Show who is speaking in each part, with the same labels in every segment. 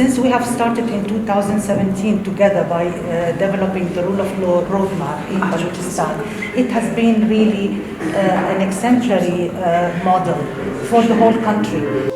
Speaker 1: Since we have started in 2017 together by developing the rule of law roadmap in Balochistan, it has been really an exemplary model for the whole country.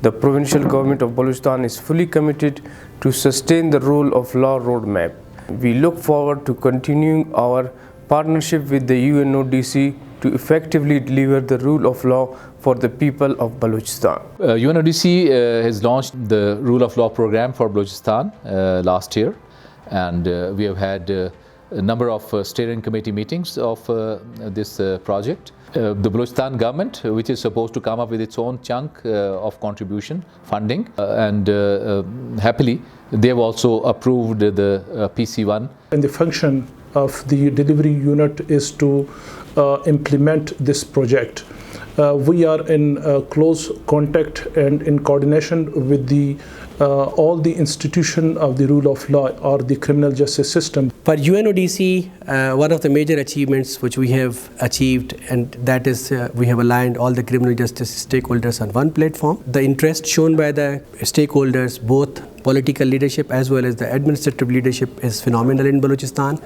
Speaker 2: The provincial government of Balochistan is fully committed to sustain the rule of law roadmap. We look forward to continuing our partnership with the UNODC to effectively deliver the rule of law for the people of Balochistan.
Speaker 3: UNODC has launched the rule of law program for Balochistan last year, and we have had a number of steering committee meetings of this project. The Balochistan government, which is supposed to come up with its own chunk of contribution funding, and happily they have also approved the PC1.
Speaker 4: And the function of the delivery unit is to implement this project. We are in close contact and in coordination with all the institution of the rule of law or the criminal justice system.
Speaker 5: For UNODC, one of the major achievements which we have achieved, and that is we have aligned all the criminal justice stakeholders on one platform. The interest shown by the stakeholders, both political leadership as well as the administrative leadership, is phenomenal in Balochistan.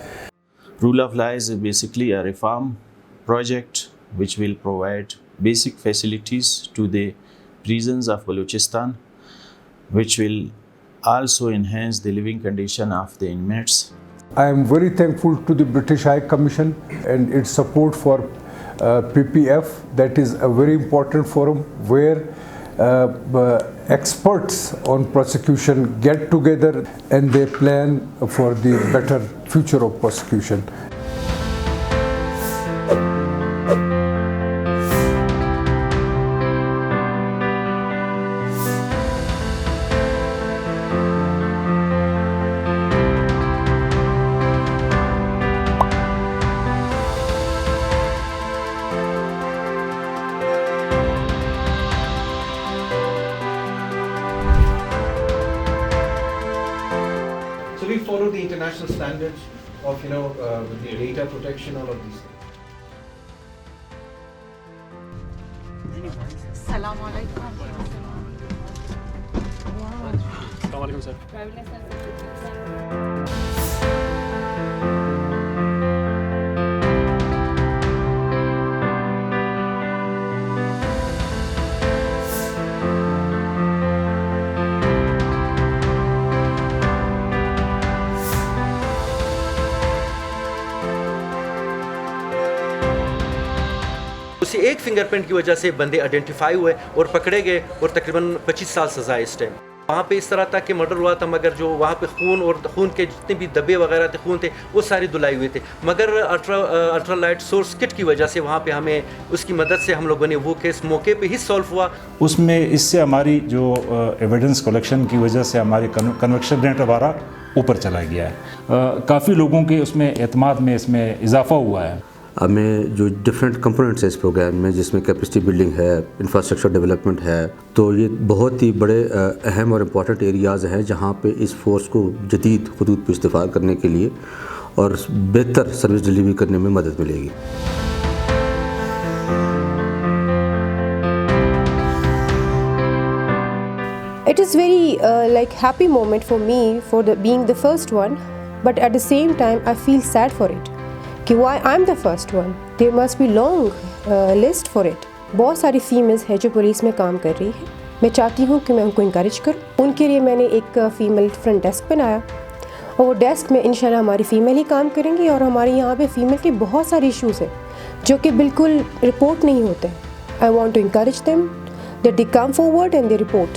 Speaker 6: Rule of law is basically a reform project which will provide basic facilities to the prisons of Balochistan, which will also enhance the living condition of the inmates.
Speaker 7: I am very thankful to the British High Commission and its support for PPF. That is a very important forum where experts on prosecution get together and they plan for the better future of prosecution.
Speaker 8: So we follow the international standards of, with the data protection, all of these things.
Speaker 9: Assalamu alaikum.
Speaker 10: Assalamu alaikum, sir.
Speaker 11: उसी एक fingerprint की वजह से बंदे identify हुए और पकड़े गए और तकरीबन 25 साल सज़ा इस टाइम। वहाँ पे इस तरह था कि मर्डर हुआ था, मगर जो वहाँ पे खून और खून के जितने भी दब्बे वगैरह थे, खून थे, वो सारी धुलाई हुए थे, मगर अल्ट्रालाइट सोर्स किट की वजह से वहाँ पे हमें उसकी मदद से हम लोगों ने वो केस मौके पे ही सॉल्व हुआ।
Speaker 12: उसमें इससे हमारी जो एविडेंस कलेक्शन की वजह से हमारी कन्विक्शन रेट हमारा ऊपर चला गया है। काफ़ी लोगों के उसमें एतमाद में इसमें इजाफा हुआ है।
Speaker 13: हमें जो डिफरेंट कंपोनेंट्स हैं इस प्रोग्राम में, जिसमें कैपेसिटी बिल्डिंग है, इंफ्रास्ट्रक्चर डेवलपमेंट है, तो ये बहुत ही बड़े अहम और इम्पॉर्टेंट एरियाज़ हैं जहाँ पे इस फोर्स को जदीद खतूत पर इस्तेमाल करने के लिए और बेहतर सर्विस डिलीवरी करने में मदद मिलेगी।
Speaker 14: It is very happy moment for me for being the first one, but at the same time I feel sad for it. कि why I'm the first one. There must be long list for it. बहुत सारी females हैं जो police में काम कर रही है। मैं चाहती हूँ कि मैं उनको इंकरेज करूँ। उनके लिए मैंने एक फ़ीमेल फ्रंट डेस्क बनाया और वो डेस्क में इंशाल्लाह हमारी फ़ीमेल ही काम करेंगी और हमारे यहाँ पे फ़ीमेल के बहुत सारे इश्यूज़ हैं जो कि बिल्कुल रिपोर्ट नहीं होते। I want to encourage them that they come forward and they report.